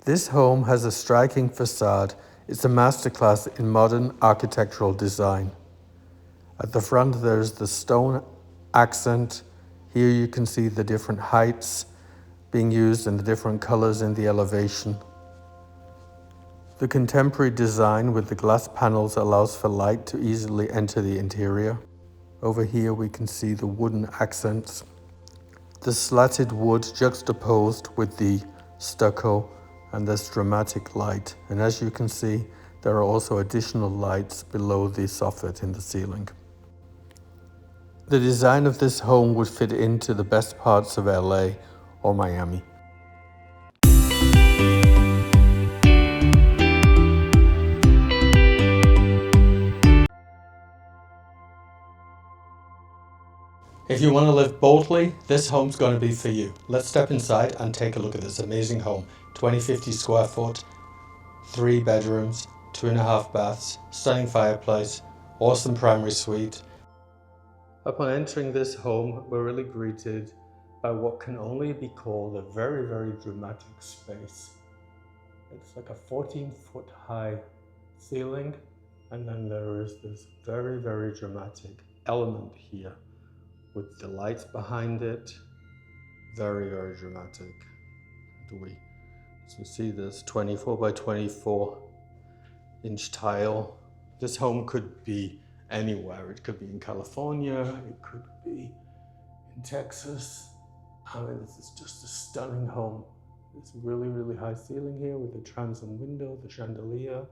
This home has a striking facade. It's a masterclass in modern architectural design. At the front there's the stone accent. Here you can see the different heights being used and the different colors in the elevation. The contemporary design with the glass panels allows for light to easily enter the interior. Over here we can see the wooden accents. The slatted wood juxtaposed with the stucco and this dramatic light. And as you can see, there are also additional lights below the soffit in the ceiling. The design of this home would fit into the best parts of LA or Miami. If you want to live boldly, this home's going to be for you. Let's step inside and take a look at this amazing home. 2050 square foot, 3 bedrooms, 2.5 baths, stunning fireplace, awesome primary suite. Upon entering this home, we're really greeted by what can only be called a very, very dramatic space. It's like a 14-foot high ceiling, and then there is this very, very dramatic element here with the lights behind it. Very, very dramatic. As we see this 24 by 24 inch tile. This home could be anywhere. It could be in California, it could be in Texas. I mean, this is just a stunning home. This really, really high ceiling here with the transom window, the chandelier,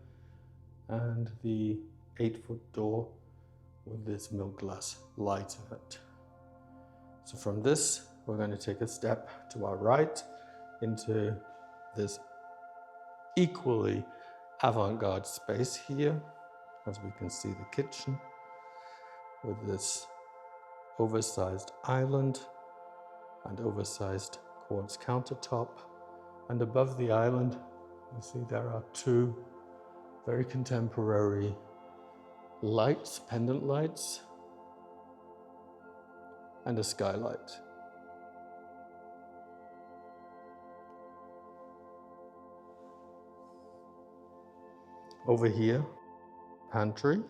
and the 8-foot door with this milk glass light in it. So from this, we're going to take a step to our right into this equally avant-garde space here. As we can see, the kitchen with this oversized island and oversized quartz countertop. And above the island, you see there are 2 very contemporary lights, pendant lights, and a skylight. Over here, pantry.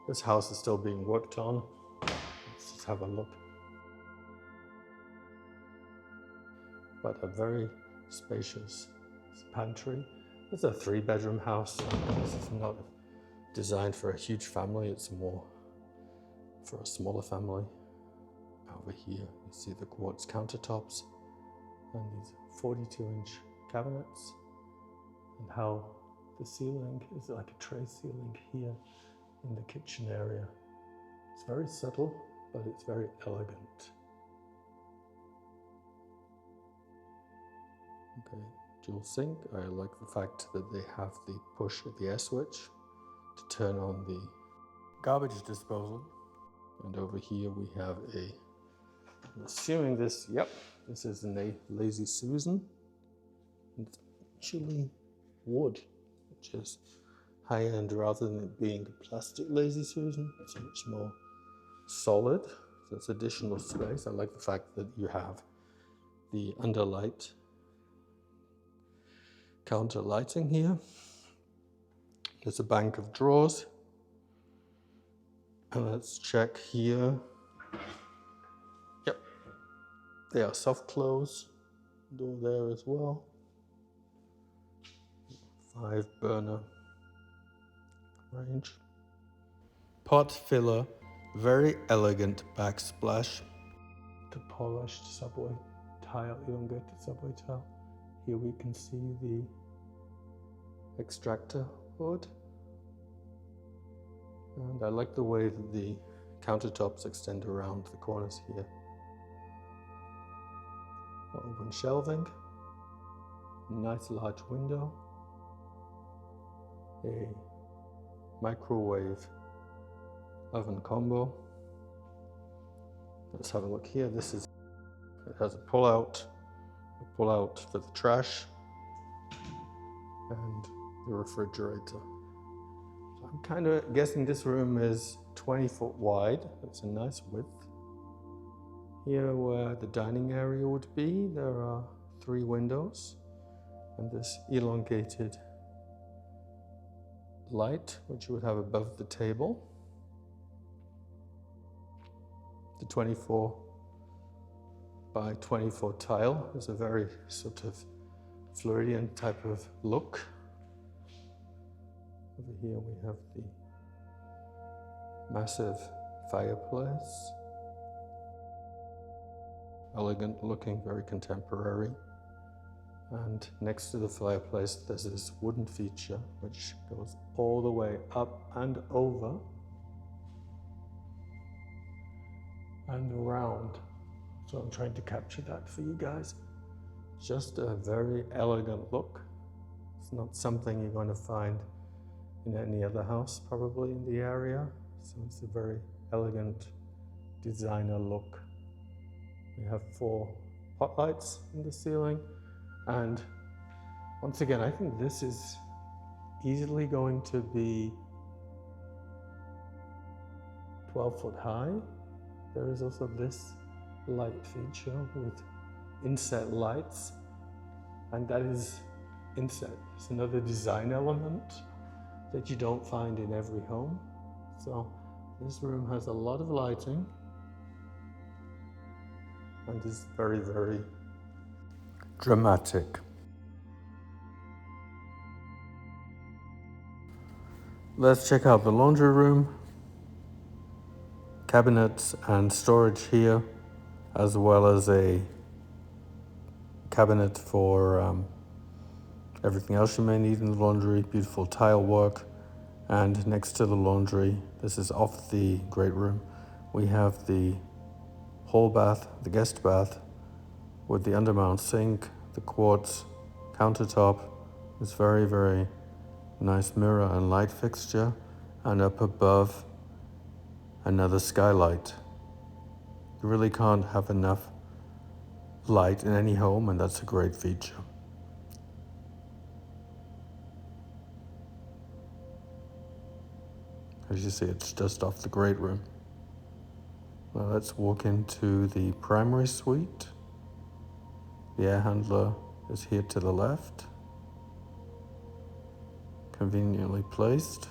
This house is still being worked on. Let's just have a look. But a very spacious pantry. It's a 3-bedroom house. This is not designed for a huge family. It's more for a smaller family. Over here, you see the quartz countertops and these 42-inch cabinets, and how the ceiling is like a tray ceiling here in the kitchen area. It's very subtle, but it's very elegant. Okay, dual sink. I like the fact that they have the push at the air switch to turn on the garbage disposal. And over here we have I'm assuming this is a Lazy Susan. It's actually wood, which is high-end rather than it being a plastic Lazy Susan. It's much more solid, so it's additional space. I like the fact that you have the underlight counter lighting here. There's a bank of drawers. And let's check here. Yep, they are soft close. Door there as well. 5-burner range. Pot filler, very elegant backsplash. The polished subway tile, elongated subway tile. Here we can see the extractor hood. And I like the way that the countertops extend around the corners here. Open shelving, nice large window, a microwave oven combo. Let's have a look here. It has a pull out for the trash, and the refrigerator. So I'm kind of guessing this room is 20 foot wide. It's a nice width. Here where the dining area would be, there are 3 windows, and this elongated light, which you would have above the table. The 24 by 24 tile is a very sort of Floridian type of look. Over here we have the massive fireplace. Elegant looking, very contemporary. And next to the fireplace there's this wooden feature which goes all the way up and over and around. So I'm trying to capture that for you guys. Just a very elegant look. It's not something you're going to find in any other house probably in the area. So it's a very elegant designer look. We have 4 pot lights in the ceiling, and once again I think this is easily going to be 12 foot high. There is also this light feature with inset lights, and that is inset. It's another design element that you don't find in every home. So this room has a lot of lighting and is very, very dramatic. Let's check out the laundry room. Cabinets and storage here, as well as a cabinet for everything else you may need in the laundry. Beautiful tile work. And next to the laundry, this is off the great room, we have the hall bath, the guest bath, with the undermount sink, the quartz countertop. This very, very nice mirror and light fixture, and up above another skylight. You really can't have enough light in any home, and that's a great feature. As you see, it's just off the great room. Now let's walk into the primary suite. The air handler is here to the left, conveniently placed.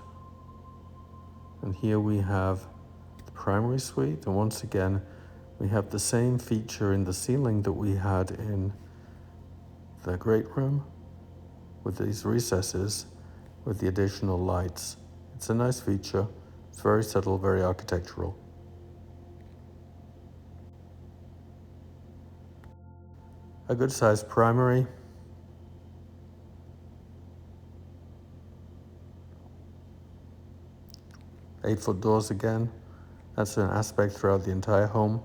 And here we have the primary suite, and once again we have the same feature in the ceiling that we had in the great room, with these recesses with the additional lights. It's a nice feature. It's very subtle, very architectural. A good sized primary. Eight-foot doors again. That's an aspect throughout the entire home.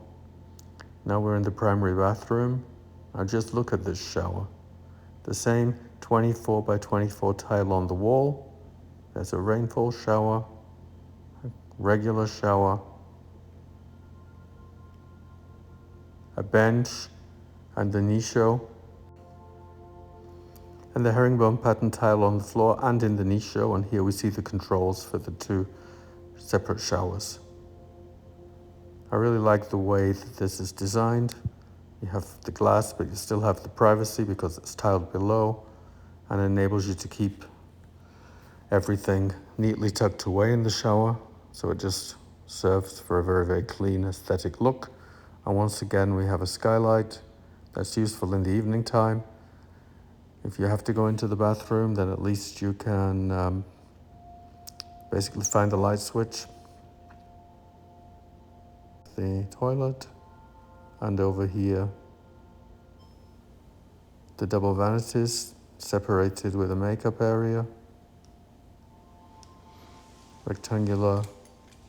Now we're in the primary bathroom. Now just look at this shower. The same 24 by 24 tile on the wall. There's a rainfall shower, a regular shower, a bench, and the nicho, and the herringbone pattern tile on the floor and in the nicho. And here we see the controls for the 2 separate showers. I really like the way that this is designed. You have the glass, but you still have the privacy because it's tiled below, and enables you to keep everything neatly tucked away in the shower. So it just serves for a very, very clean aesthetic look. And once again, we have a skylight that's useful in the evening time. If you have to go into the bathroom, then at least you can basically find the light switch. The toilet, and over here the double vanities separated with a makeup area, rectangular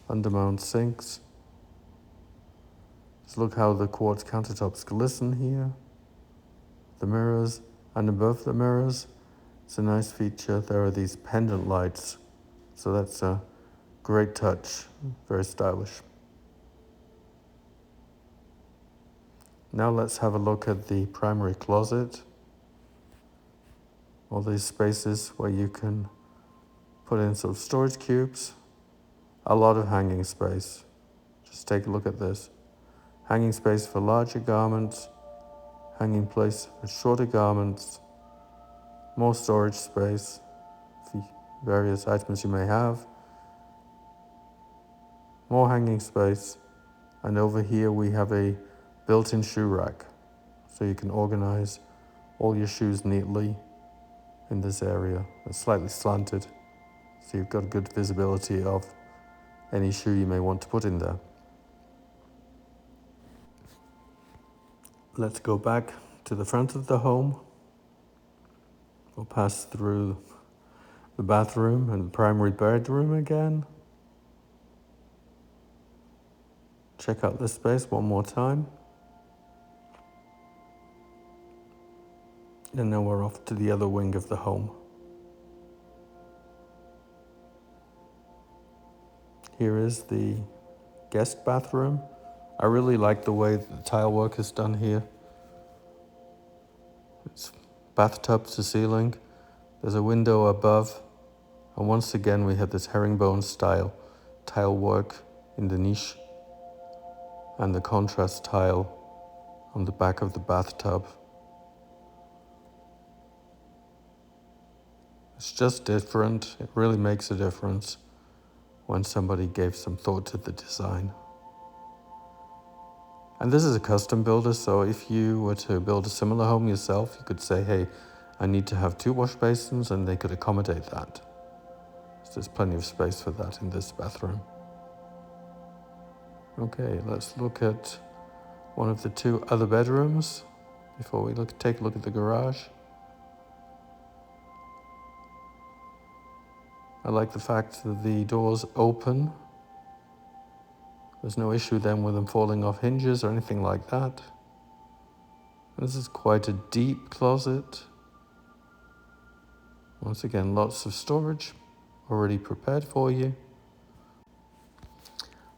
undermount sinks. Just look how the quartz countertops glisten here, the mirrors, and above the mirrors it's a nice feature. There are these pendant lights, so that's a great touch, very stylish. Now let's have a look at the primary closet. All these spaces where you can put in some storage cubes, a lot of hanging space. Just take a look at this. Hanging space for larger garments, hanging place for shorter garments, More storage space for various items you may have. More hanging space. And over here we have a built-in shoe rack. So you can organize all your shoes neatly in this area. It's slightly slanted, so you've got good visibility of any shoe you may want to put in there. Let's go back to the front of the home. We'll pass through the bathroom and the primary bedroom again. Check out this space one more time. And now we're off to the other wing of the home. Here is the guest bathroom. I really like the way the tile work is done here. It's bathtub to ceiling. There's a window above. And once again, we have this herringbone style tile work in the niche and the contrast tile on the back of the bathtub. It's just different. It really makes a difference when somebody gave some thought to the design. And this is a custom builder, so if you were to build a similar home yourself, you could say, hey, I need to have 2 wash basins, and they could accommodate that. So there's plenty of space for that in this bathroom. Okay, let's look at one of the 2 other bedrooms before we take a look at the garage. I like the fact that the doors open. There's no issue then with them falling off hinges or anything like that. This is quite a deep closet. Once again, lots of storage already prepared for you.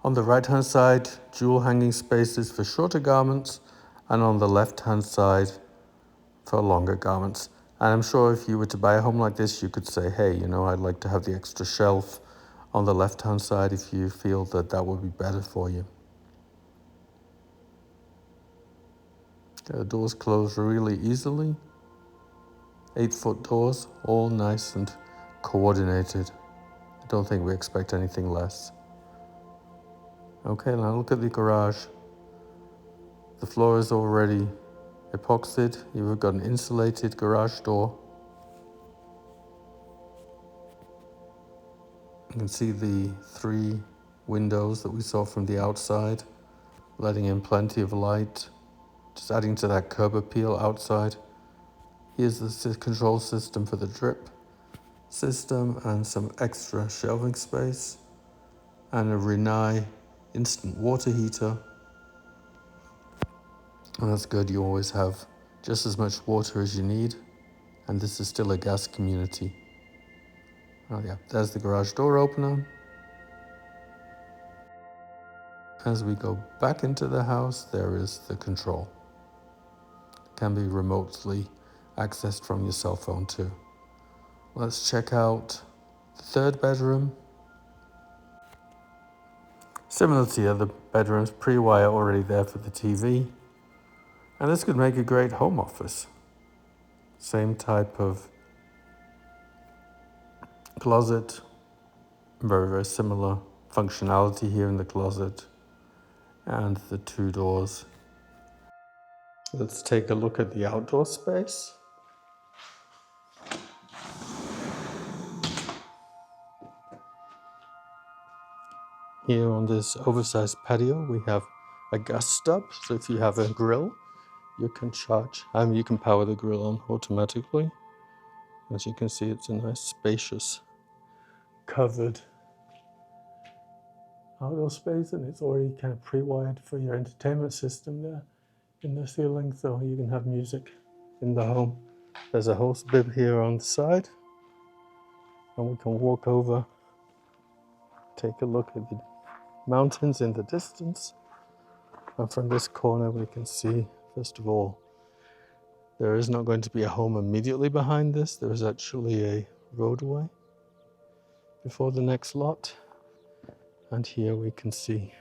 On the right-hand side, dual hanging spaces for shorter garments, and on the left-hand side for longer garments. And I'm sure if you were to buy a home like this, you could say, hey, I'd like to have the extra shelf on the left-hand side if you feel that that would be better for you. The doors close really easily. 8-foot doors, all nice and coordinated. I don't think we expect anything less. Okay, now look at the garage. The floor is already epoxied. You've got an insulated garage door. You can see the 3 windows that we saw from the outside, letting in plenty of light, just adding to that curb appeal outside. Here's the control system for the drip system and some extra shelving space, and a Rinnai instant water heater. And that's good, you always have just as much water as you need, and this is still a gas community. Oh yeah, there's the garage door opener. As we go back into the house, there is the control. It can be remotely accessed from your cell phone too. Let's check out the 3rd bedroom. Similar to the other bedrooms, pre-wire already there for the TV. And this could make a great home office. Same type of closet, very, very similar functionality here in the closet, and the 2 doors. Let's take a look at the outdoor space. Here on this oversized patio, we have a gas stub. So if you have a grill, you can you can power the grill on automatically. As you can see, it's a nice, spacious, covered outdoor space, and it's already kind of pre-wired for your entertainment system there in the ceiling, so you can have music in the home. There's a hose bib here on the side, and we can walk over, take a look at the mountains in the distance. And from this corner we can see, first of all, there is not going to be a home immediately behind this. There is actually a roadway before the next lot. And here we can see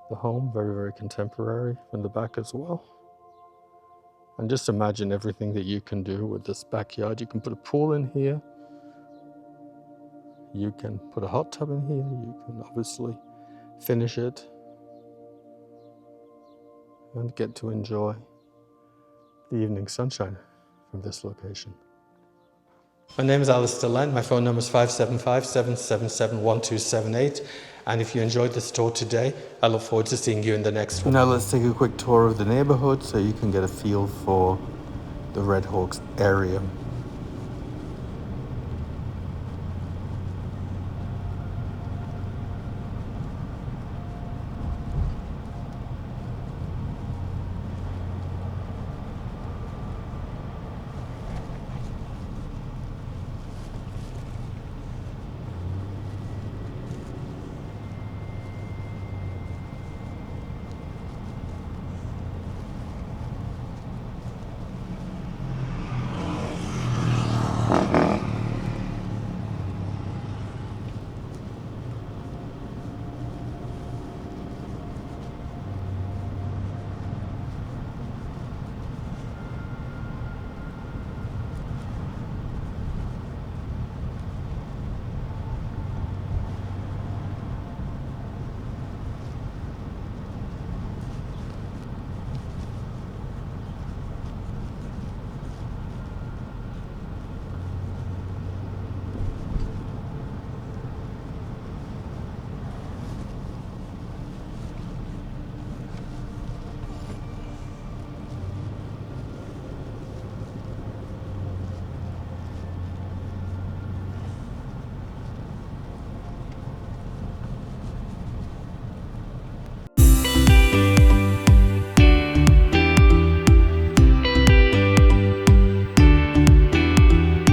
the home, very, very contemporary from the back as well. And just imagine everything that you can do with this backyard. You can put a pool in here. You can put a hot tub in here. You can obviously finish it and get to enjoy the evening sunshine from this location. My name is Alistair Lent. My phone number is 575-777-1278. And if you enjoyed this tour today, I look forward to seeing you in the next one. Now let's take a quick tour of the neighborhood so you can get a feel for the Red Hawks area.